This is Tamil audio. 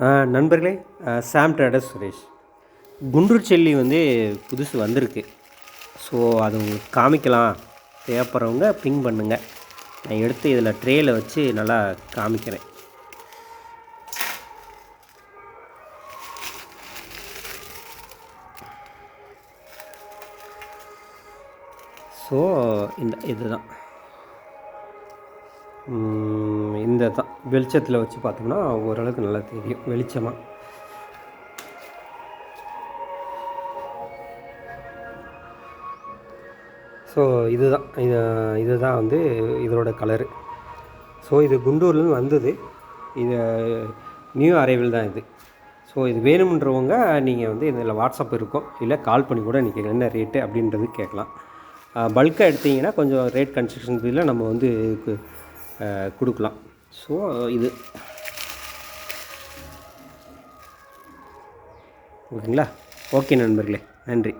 நண்பர்களே, சாம் ட்ரேடர்ஸ் சுரேஷ். குண்டூர் செல்லி வந்து புதுசு வந்திருக்கு. ஸோ அது உங்களுக்கு காமிக்கலாம். தேவைப்படுறவங்க பிங் பண்ணுங்கள். நான் எடுத்து இதில் ட்ரேயில் வச்சு நல்லா காமிக்கிறேன். ஸோ இதுதான் இந்த தான் வெளிச்சத்தில் வச்சு பார்த்தோம்னா ஓரளவுக்கு நல்லா தெரியும் வெளிச்சமாக. ஸோ இதுதான் வந்து இதோட கலரு. ஸோ இது குண்டூர்லேருந்து வந்தது. இது நியூ அரைவல் தான் இது. ஸோ இது வேணும்ன்றவங்க நீங்கள் வந்து இதில் வாட்ஸ்அப் இருக்கும், இல்லை கால் பண்ணி கூட நீங்கள் என்ன ரேட்டு அப்படின்றது கேட்கலாம். பல்காக எடுத்திங்கன்னா கொஞ்சம் ரேட் கன்ஸ்ட்ரக்ஷன் ஃபீஸில் நம்ம வந்து கொடுக்கலாம். ஸோ இது ஓகேங்களா? ஓகே நண்பர்களே, நன்றி.